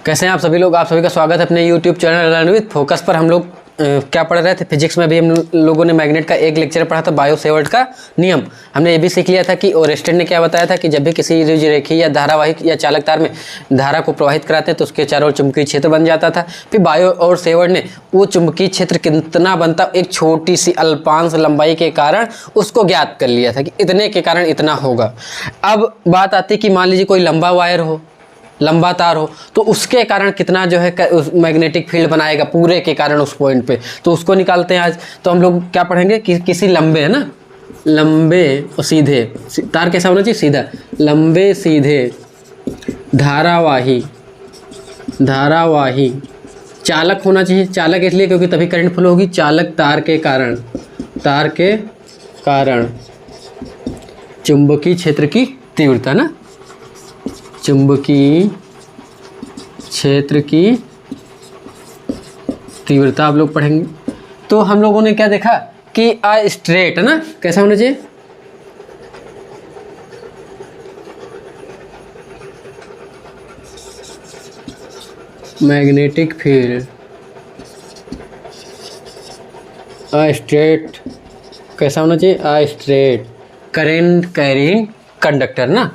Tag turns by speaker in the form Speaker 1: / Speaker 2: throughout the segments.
Speaker 1: कैसे हैं आप सभी लोग। आप सभी का स्वागत है अपने YouTube channel learn with focus पर। हम लोग क्या पढ़ रहे थे, फिजिक्स में भी हम लोगों ने मैग्नेट का एक लेक्चर पढ़ा था, बायो-सेवर्ट का नियम। हमने ये भी सीख लिया था कि ओरेस्टेड ने क्या बताया था कि जब भी किसी रेखीय या धारावाहिक या चालक तार में धारा को प्रवाहित कराते हैं तो उसके चारों ओर चुंबकीय क्षेत्र बन जाता था। फिर बायो और सेवर्ट ने वो चुंबकीय क्षेत्र कितना बनता, एक छोटी सी अल्पांश लंबाई के कारण उसको ज्ञात कर लिया था कि इतने के कारण इतना होगा। अब बात आती कि मान लीजिए कोई लंबा वायर हो, लंबा तार हो, तो उसके कारण कितना जो है मैग्नेटिक फील्ड बनाएगा पूरे के कारण उस पॉइंट पे, तो उसको निकालते हैं आज। तो हम लोग क्या पढ़ेंगे कि किसी लंबे, है ना, लंबे और सीधे तार कैसा होना चाहिए, सीधा, लंबे सीधे धारावाही चालक होना चाहिए। चालक इसलिए क्योंकि तभी करंट फ्लो होगी। चालक तार के कारण चुंबकीय क्षेत्र की तीव्रता, ना, चुंबकीय क्षेत्र की तीव्रता आप लोग पढ़ेंगे। तो हम लोगों ने क्या देखा कि स्ट्रेट, है ना, कैसा होना चाहिए, मैग्नेटिक फील्ड स्ट्रेट कैसा होना चाहिए, स्ट्रेट करंट कैरिंग कंडक्टर, ना,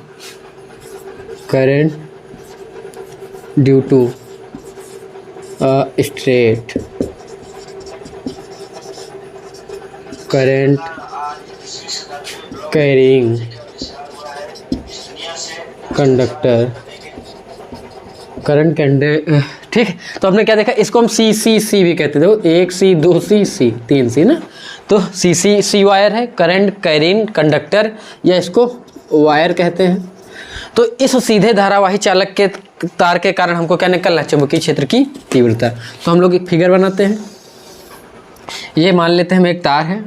Speaker 1: current due to straight current carrying conductor, current कैंडे, ठीक है। तो हमने क्या देखा, इसको हम सी भी कहते थे, 1 सी 2 सी 3 सी, ना। तो सी वायर है, करंट कैरिंग कंडक्टर, या इसको वायर कहते हैं। तो इस सीधे धारावाही चालक के तार के कारण हमको क्या निकलना है, चुंबकीय क्षेत्र की तीव्रता। तो हम लोग एक फिगर बनाते हैं। ये मान लेते हैं हम एक तार है।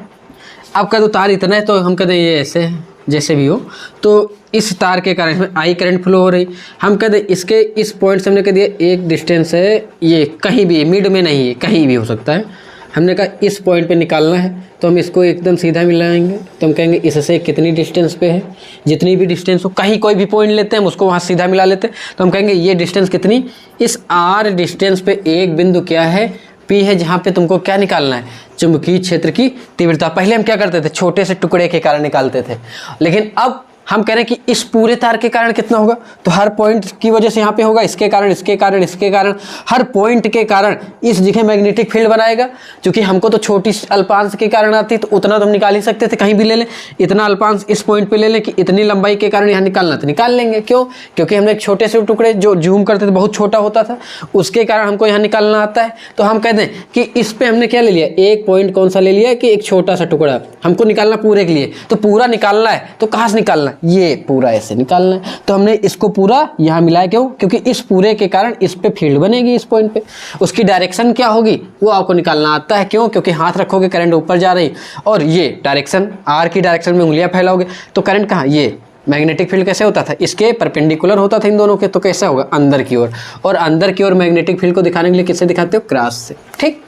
Speaker 1: अब कह दो तार इतना है तो हम कहते हैं ये ऐसे है, जैसे भी हो। तो इस तार के कारण इसमें आई करंट फ्लो हो रही। हम कहते हैं इसके इस पॉइंट से हमने कह दिया एक डिस्टेंस है, ये कहीं भी, मिड में नहीं है, कहीं भी हो सकता है। हमने कहा इस पॉइंट पे निकालना है, तो हम इसको एकदम सीधा मिलाएंगे। तो हम कहेंगे इससे कितनी डिस्टेंस पे है, जितनी भी डिस्टेंस हो, कहीं कोई भी पॉइंट लेते हैं हम उसको वहाँ सीधा मिला लेते हैं। तो हम कहेंगे ये डिस्टेंस कितनी, इस आर डिस्टेंस पे एक बिंदु क्या है, पी है, जहाँ पे तुमको क्या निकालना है, चुंबकीय क्षेत्र की तीव्रता। पहले हम क्या करते थे, छोटे से टुकड़े के कारण निकालते थे, लेकिन अब हम कह रहे हैं कि इस पूरे तार के कारण कितना होगा। तो हर पॉइंट की वजह से यहाँ पे होगा, इसके कारण, इसके कारण, इसके कारण, हर पॉइंट के कारण इस जगह मैग्नेटिक फील्ड बनाएगा। क्योंकि हमको तो छोटी अल्पांश के कारण आती, तो उतना तो हम निकाल ही सकते थे, कहीं भी ले लें, इतना अल्पांश इस पॉइंट पे ले लें कि इतनी लंबाई के कारण यहाँ निकालना, तो निकाल लेंगे। क्यों? क्योंकि हमने एक छोटे से टुकड़े जो जूम करते थे बहुत छोटा होता था, उसके कारण हमको यहाँ निकालना आता है। तो हम कहते हैं कि इस पे हमने क्या ले लिया, एक पॉइंट कौन सा ले लिया कि एक छोटा सा टुकड़ा हमको निकालना पूरे के लिए। तो पूरा निकालना है तो कहाँ से निकालना, ये पूरा ऐसे निकालना है। तो हमने इसको पूरा यहाँ मिलाया, क्यों? क्योंकि इस पूरे के कारण इस पे फील्ड बनेगी, इस पॉइंट पे। उसकी डायरेक्शन क्या होगी वो आपको निकालना आता है। क्यों? क्योंकि हाथ रखोगे करंट ऊपर जा रही, और ये डायरेक्शन, आर की डायरेक्शन में उंगलियां फैलाओगे तो करंट कहाँ, ये मैग्नेटिक फील्ड कैसे होता था, इसके परपेंडिकुलर होता था इन दोनों के। तो कैसा होगा, अंदर की ओर। और अंदर की ओर मैग्नेटिक फील्ड को दिखाने के लिए किससे दिखाते हो, क्रॉस से। ठीक,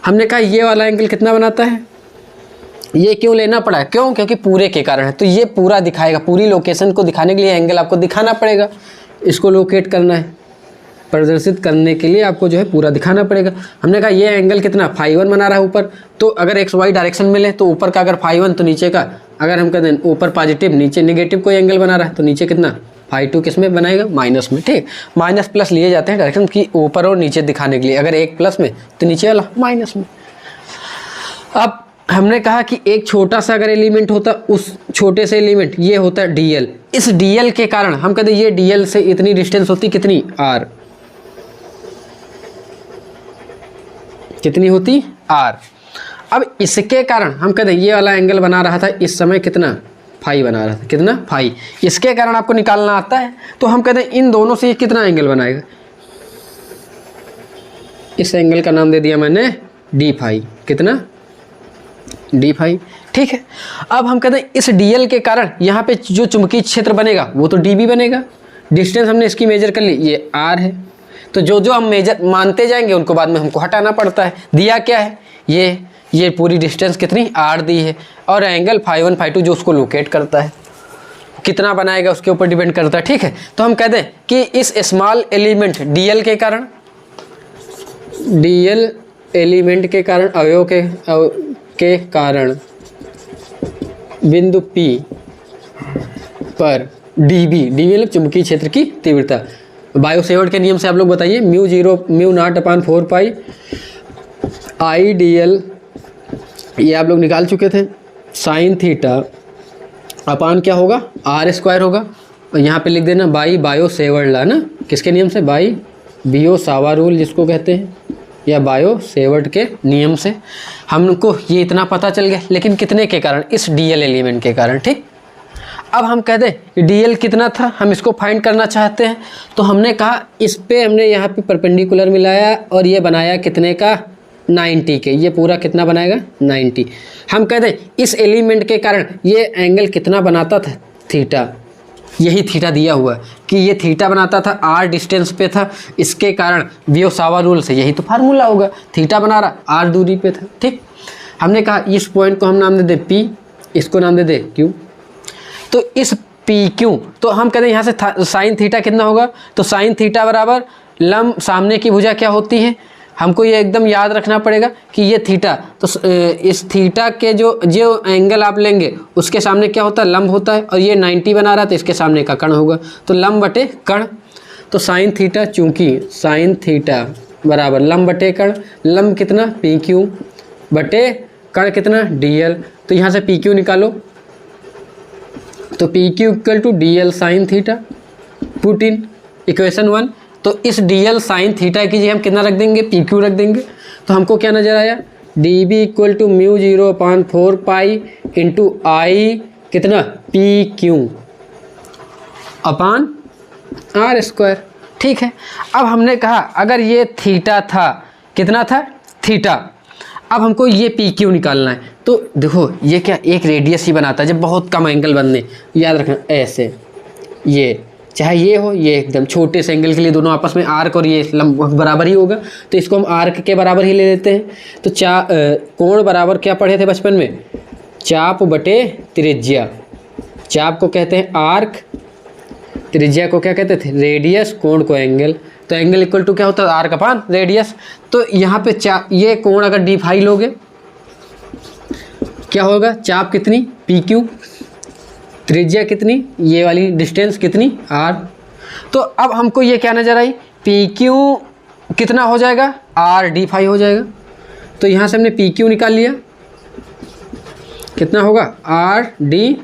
Speaker 1: हमने कहा ये वाला एंगल कितना बनाता है, ये क्यों लेना पड़ा, क्यों? क्योंकि पूरे के कारण है। तो ये पूरा दिखाएगा, पूरी लोकेशन को दिखाने के लिए एंगल आपको दिखाना पड़ेगा। इसको लोकेट करना है, प्रदर्शित करने के लिए आपको जो है पूरा दिखाना पड़ेगा। हमने कहा ये एंगल कितना, φ1 बना रहा है ऊपर। तो अगर एक्स वाई डायरेक्शन में ले तो ऊपर का अगर φ1 तो नीचे का, अगर हम कहते हैं ऊपर पॉजिटिव नीचे नेगेटिव कोई एंगल बना रहा है तो नीचे कितना, φ2 किस में बनाएगा, माइनस में। ठीक, माइनस प्लस लिए जाते हैं डायरेक्शन की ऊपर और नीचे दिखाने के लिए। अगर एक प्लस में तो नीचे वाला माइनस में। अब हमने कहा कि एक छोटा सा अगर एलिमेंट होता, उस छोटे से एलिमेंट ये होता है dl। इस dl के कारण हम कहते हैं ये dl से इतनी डिस्टेंस होती, कितनी, r, कितनी होती, r। अब इसके कारण हम कहते हैं ये वाला एंगल बना रहा था इस समय कितना, फाई बना रहा था, कितना, फाई। इसके कारण आपको निकालना आता है। तो हम कहते हैं इन दोनों से ये कितना एंगल बनाएगा, इस एंगल का नाम दे दिया मैंने डी फाई, कितना, डी फाई। ठीक है, अब हम कहते हैं इस डीएल के कारण यहाँ पे जो चुंबकीय क्षेत्र बनेगा वो तो डी बी बनेगा। डिस्टेंस हमने इसकी मेजर कर ली, ये आर है। तो जो जो हम मेजर मानते जाएंगे उनको बाद में हमको हटाना पड़ता है। दिया क्या है, ये पूरी डिस्टेंस कितनी, आर दी है, और एंगल φ1 φ2 जो उसको लोकेट करता है कितना बनाएगा उसके ऊपर डिपेंड करता है, ठीक है। तो हम कह दें कि इस स्मॉल एलिमेंट DL के कारण, DL एलिमेंट के कारण, अवयव के कारण बिंदु P पर dB मतलब चुंबकीय क्षेत्र की तीव्रता, बायो सेवर्ट के नियम से आप लोग बताइए, μ0/4π IDL, ये आप लोग निकाल चुके थे, साइन थीटा अपान क्या होगा, R² होगा। और यहाँ पे लिख देना बाई बायो सेवर्ट लॉ ना, किसके नियम से, बाई बियो-सावा रूल जिसको कहते हैं, या बायो सेवर्ट के नियम से हमको ये इतना पता चल गया। लेकिन कितने के कारण, इस DL एलिमेंट के कारण, ठीक। अब हम कह दें कि DL कितना था, हम इसको फाइंड करना चाहते हैं। तो हमने कहा इस पे हमने यहाँ पे परपेंडिकुलर मिलाया और ये बनाया कितने का, 90 के, ये पूरा कितना बनाएगा, 90। हम कह दें इस एलिमेंट के कारण ये एंगल कितना बनाता था, थीटा, यही थीटा दिया हुआ है कि ये थीटा बनाता था, R डिस्टेंस पे था, इसके कारण बियो-सावा रूल से, यही तो फार्मूला होगा, थीटा बना रहा, R दूरी पे था, ठीक। हमने कहा इस पॉइंट को हम नाम दे दें P, इसको नाम दे दें Q। तो इस PQ, तो हम कहते हैं यहाँ से साइन थीटा कितना होगा, तो साइन थीटा बराबर लंब सामने की भुजा क्या होती है, हमको ये एकदम याद रखना पड़ेगा कि ये थीटा, तो इस थीटा के जो एंगल आप लेंगे उसके सामने क्या होता है, लंब होता है, और ये 90 बना रहा है तो इसके सामने का कर्ण होगा, तो लंब बटे कर्ण। तो साइन थीटा, चूंकि साइन थीटा बराबर लंब बटे कर्ण, लंब कितना PQ बटे कर्ण कितना DL, तो यहाँ से PQ निकालो, तो PQ equal to DL sine theta, put in equation 1। तो इस DL साइन थीटा की जगह हम कितना रख देंगे, PQ रख देंगे। तो हमको क्या नज़र आया, DB equal to μ0/4π into I कितना PQ अपान R², ठीक है। अब हमने कहा अगर ये थीटा था, कितना था, थीटा, अब हमको ये PQ निकालना है। तो देखो ये क्या, एक रेडियस ही बनाता है जब बहुत कम एंगल बनने, याद रखना ऐसे, ये चाहे ये हो, ये एकदम छोटे से एंगल के लिए दोनों आपस में आर्क और ये लंब बराबर ही होगा, तो इसको हम आर्क के बराबर ही ले लेते हैं। तो कोण बराबर क्या पढ़े थे बचपन में, चाप बटे त्रिज्या, चाप को कहते हैं आर्क, त्रिज्या को क्या कहते थे, रेडियस, कोण को एंगल। तो एंगल इक्वल टू क्या होता है, आर्क अपान रेडियस। तो यहाँ पे ये कोण अगर d लोगे क्या होगा, चाप कितनी PQ, त्रिज्या कितनी, ये वाली डिस्टेंस कितनी R। तो अब हमको ये क्या नज़र आई, PQ कितना हो जाएगा, R d हो जाएगा। तो यहाँ से हमने PQ निकाल लिया, कितना होगा R d।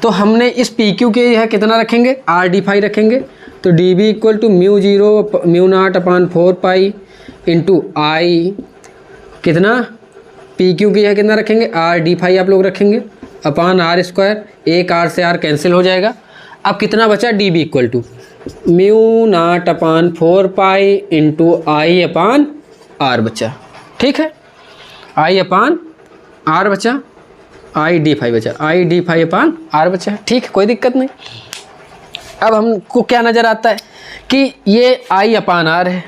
Speaker 1: तो हमने इस PQ के यह कितना रखेंगे, R d रखेंगे। तो dB equal to μ0/4π into I कितना, PQ की यह कितना रखेंगे, R d आप लोग रखेंगे अपान R², एक R से R कैंसिल हो जाएगा। अब कितना बचा, dB equal to μ0/4π into I upon R बचा, ठीक है, I अपान R बचा, I d बचा, I d अपान R बचा, ठीक है, कोई दिक्कत नहीं। अब हमको क्या नज़र आता है कि ये I अपान R है।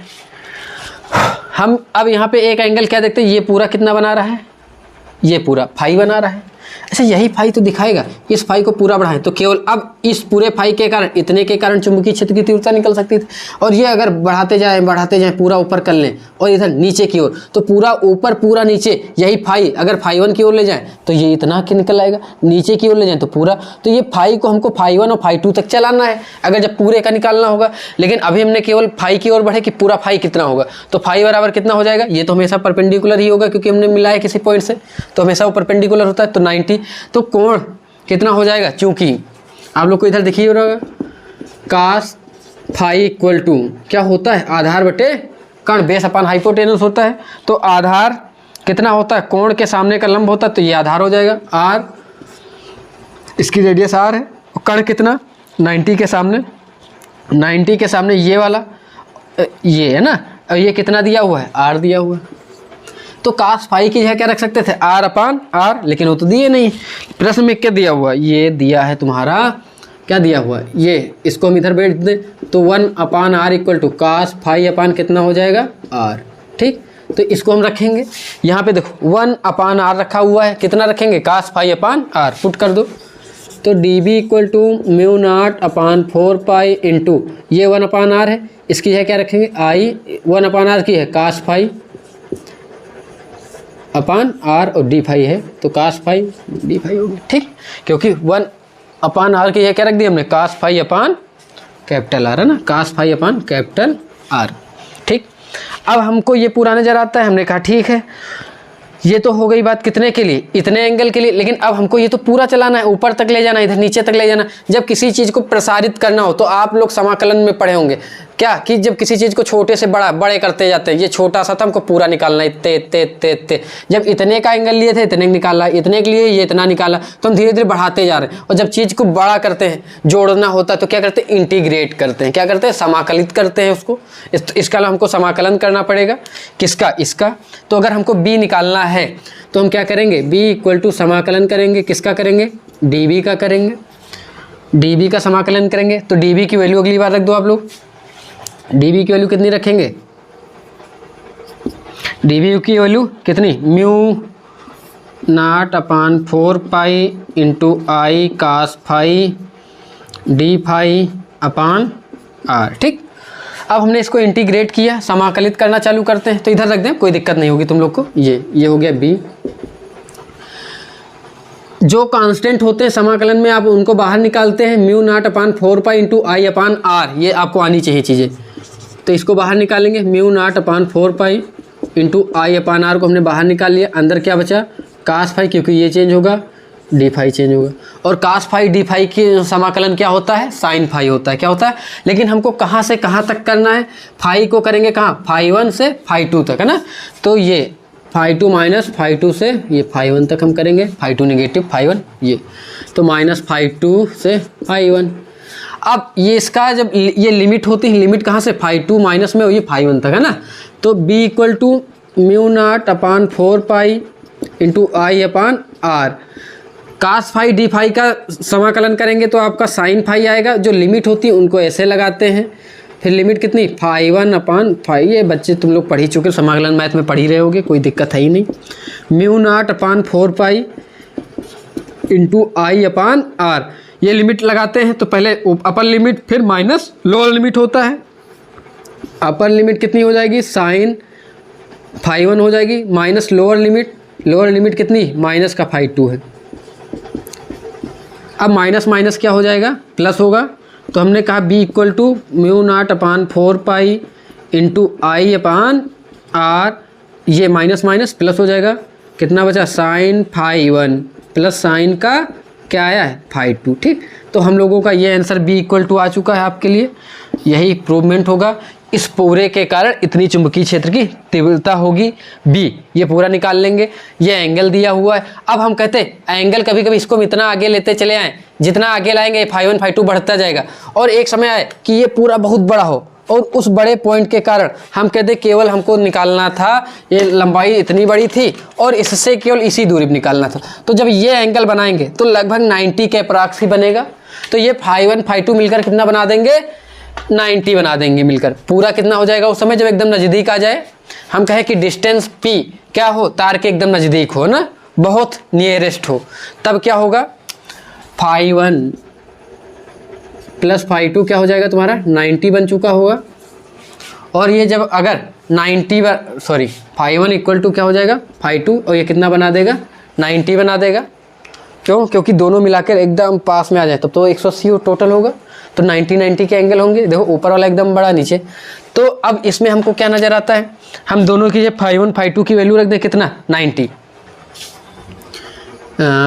Speaker 1: हम अब यहाँ पे एक एंगल क्या देखते हैं, ये पूरा कितना बना रहा है, ये पूरा फाई बना रहा है। अच्छा यही फाई तो दिखाएगा, इस फाई को पूरा बढ़ाएं तो केवल अब इस पूरे फाई के कारण, इतने के कारण चुंबकीय क्षेत्र की तीव्रता निकल सकती थी। और ये अगर बढ़ाते जाएं पूरा ऊपर कर लें और इधर नीचे की ओर, तो पूरा ऊपर पूरा नीचे, यही फाई अगर φ1 की ओर ले जाएं तो ये इतना के निकल आएगा, नीचे की ओर ले जाएं तो पूरा। तो ये फाई को हमको φ1 और φ2 तक चलाना है अगर जब पूरे का निकालना होगा। लेकिन अभी हमने केवल फाई की ओर बढ़े कि पूरा फाई कितना होगा, तो फाई बराबर कितना हो जाएगा, ये तो हमेशा परपेंडिकुलर ही होगा क्योंकि हमने मिला है किसी पॉइंट से, तो हमेशा वो परपेंडिकुलर होता है। तो 90, तो कोण कितना हो जाएगा, चूंकि आप लोग को इधर देखिए हो रहा कास फाई इक्वल टू क्या होता है, आधार बटे कर्ण, बेस अपान हाइपोटेनस होता है। तो आधार कितना होता है, कोण के सामने का लंब होता है, तो ये आधार हो जाएगा R, इसकी रेडियस R है। कर्ण कितना 90 के सामने, 90 के सामने ये वाला ये है ना, और ये कितना दिया हुआ है, R दिया हुआ है। तो कास फाई की जगह क्या रख सकते थे, R अपान R, लेकिन वो तो दिए नहीं। प्रश्न में क्या दिया हुआ, ये दिया है तुम्हारा, क्या दिया हुआ है, ये इसको हम इधर बैठ दें तो 1 upon R equal to cos phi upon कितना हो जाएगा R, ठीक। तो इसको हम रखेंगे यहाँ पे, देखो 1 अपान R रखा हुआ है, कितना रखेंगे, cos phi upon R, put कर दो। तो D B equal to mu naught upon 4 into ये 1/r है, इसकी जगह क्या रखेंगे आई, 1/r की है कास फाई अपान आर और डी फाई है तो कास फाई डी फाई होगी, ठीक। क्योंकि 1/r की जगह क्या रख दी हमने, कास फाई अपान कैपिटल आर है ना, कास फाई अपान कैपिटल आर, ठीक। अब हमको ये पूरा नज़र आता है, हमने कहा ठीक है, ये तो हो गई बात कितने के लिए, इतने एंगल के लिए। लेकिन अब हमको ये तो पूरा चलाना है, ऊपर तक ले जाना है, इधर नीचे तक ले जाना। जब किसी चीज़ को प्रसारित करना हो तो आप लोग समाकलन में पढ़े होंगे क्या कि जब किसी चीज़ को छोटे से बड़े करते जाते हैं, ये छोटा सा था हमको पूरा निकालना है, इतने इतने इतने इतने। जब इतने का एंगल लिए थे इतने निकाला, इतने के लिए ये इतना निकाला, तो हम धीरे धीरे बढ़ाते जा रहे हैं। और जब चीज़ को बड़ा करते हैं, जोड़ना होता है तो क्या करते हैं, इंटीग्रेट करते हैं, क्या करते हैं, समाकलित करते हैं उसको। इसका हमको समाकलन करना पड़ेगा, किसका, इसका। तो अगर हमको b निकालना है तो हम क्या करेंगे, b इक्वल टू समाकलन करेंगे, किसका करेंगे, db का करेंगे, db का समाकलन करेंगे। तो db की वैल्यू अगली बार रख दो आप लोग, db की वैल्यू कितनी रखेंगे, db की वैल्यू कितनी, mu naught upon 4 into I cos phi d phi upon r, ठीक। अब हमने इसको इंटीग्रेट किया, समाकलित करना चालू करते हैं। तो इधर रख दें, कोई दिक्कत नहीं होगी तुम लोग को। ये हो गया b। जो कांस्टेंट होते हैं समाकलन में आप उनको बाहर निकालते हैं, mu naught upon 4 into I upon r, ये आपको आनी चाहिए चीज़ें। तो इसको बाहर निकालेंगे, mu naught upon 4 into I upon r को हमने बाहर निकाल लिया। अंदर क्या बचा, कास फाई, क्योंकि ये चेंज होगा, डी फाई चेंज होगा। और कास फाई डी फाई की समाकलन क्या होता है, साइन फाई होता है, क्या होता है। लेकिन हमको कहाँ से कहाँ तक करना है, फाई को करेंगे कहाँ, फाई 1 से फाई 2 तक, है ना। तो ये फाई 2 माइनस फाई 2 से ये फाई 1 तक हम करेंगे, फाई 2 नेगेटिव फाई 1 ये, तो माइनस फाई 2 से फाई 1। अब ये इसका जब ये लिमिट होती है, लिमिट कहाँ से, फाई 2 माइनस में ये फाई 1 तक, है ना। तो b equal to mu naught upon 4 into I upon r, cos phi d phi का समाकलन करेंगे तो आपका साइन फाई आएगा। जो लिमिट होती है उनको ऐसे लगाते हैं, फिर लिमिट कितनी, फाई 1 अपान फाई, ये बच्चे तुम लोग पढ़ ही चुके, समाकलन मैथ में पढ़ ही रहे होगे, कोई दिक्कत है ही नहीं। Mu naught upon 4 into I upon r, ये लिमिट लगाते हैं तो पहले अपर लिमिट फिर माइनस लोअर लिमिट होता है। अपर लिमिट कितनी हो जाएगी, साइन फाई 1 हो जाएगी, माइनस लोअर लिमिट कितनी, माइनस का फाई 2 है। अब माइनस माइनस क्या हो जाएगा, प्लस होगा। तो हमने कहा b equal to mu naught upon 4 into I upon r, ये माइनस माइनस प्लस हो जाएगा, कितना बचा, साइन फाई 1 प्लस साइन का क्या आया है, फाई 2, ठीक। तो हम लोगों का ये आंसर b इक्वल टू आ चुका है आपके लिए। यही प्रूवमेंट होगा, इस पूरे के कारण इतनी चुंबकीय क्षेत्र की तीव्रता होगी b, ये पूरा निकाल लेंगे। ये एंगल दिया हुआ है। अब हम कहते हैं एंगल कभी कभी इसको हम इतना आगे लेते चले आएँ, जितना आगे लाएंगे फाई 1 फाई 2 बढ़ता जाएगा। और एक समय आए कि ये पूरा बहुत बड़ा हो, और उस बड़े पॉइंट के कारण हम कहते केवल हमको निकालना था, ये लंबाई इतनी बड़ी थी और इससे केवल इसी दूरी पर निकालना था। तो जब ये एंगल बनाएंगे तो लगभग 90 के अप्रॉक्स ही बनेगा। तो ये फाई 1 फाई 2 मिलकर कितना बना देंगे, 90 बना देंगे मिलकर। पूरा कितना हो जाएगा उस समय जब एकदम नज़दीक आ जाए, हम कहें कि डिस्टेंस p क्या हो, तार के एकदम नज़दीक हो ना, बहुत नियरेस्ट हो, तब क्या होगा, फाई 1 प्लस फाई 2 क्या हो जाएगा तुम्हारा, 90 बन चुका होगा। और ये जब अगर 90 फाई 1 इक्वल टू क्या हो जाएगा, फाई 2, और ये कितना बना देगा, 90 बना देगा। क्यों, क्योंकि दोनों मिलाकर एकदम पास में आ जाए तब तो 180 टोटल होगा। तो 90 के एंगल होंगे, देखो ऊपर वाला एकदम बड़ा, नीचे। तो अब इसमें हमको क्या नज़र आता है, हम दोनों की फाई 1 फाई 2 की वैल्यू रख दें, कितना, 90।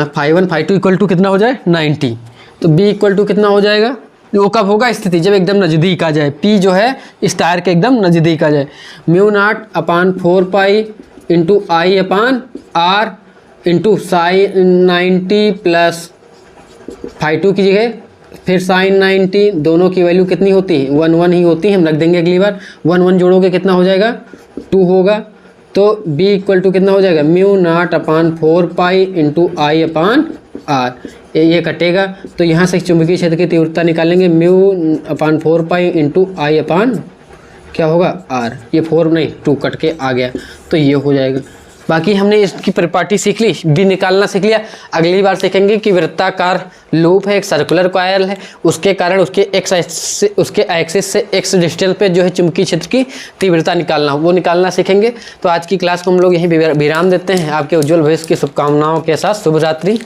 Speaker 1: फाई 1 फाई 2 इक्वल टू कितना हो जाए, 90। तो b इक्वल टू कितना हो जाएगा, वो कब होगा, स्थिति जब एकदम नज़दीक आ जाए, p जो है इस तार के एकदम नज़दीक आ जाए। Mu naught upon 4 into I upon r into sine 90 plus phi 2 की जगह फिर साइन 90, दोनों की वैल्यू कितनी होती है, 1 1 ही होती है, हम रख देंगे अगली बार। 1 1 जोड़ोगे कितना हो जाएगा, 2 होगा। तो b इक्वल टू कितना हो जाएगा, mu naught upon 4 into I upon r, ये कटेगा। तो यहाँ से चुंबकीय क्षेत्र की तीव्रता निकालेंगे, म्यू अपान 4 इंटू आई अपान क्या होगा, आर, ये 4 नहीं 2 कट के आ गया, तो ये हो जाएगा। बाकी हमने इसकी प्रॉपर्टी सीख ली, बी निकालना सीख लिया। अगली बार सीखेंगे कि वृत्ताकार लूप है, एक सर्कुलर कॉइल है, उसके कारण उसके एक्सिस से एक्स डिस्टेंस पे जो है चुंबकीय क्षेत्र की तीव्रता निकालना, वो निकालना सीखेंगे। तो आज की क्लास को हम लोग यहीं विराम देते हैं। आपके उज्जवल भविष्य की शुभकामनाओं के साथ शुभ रात्रि।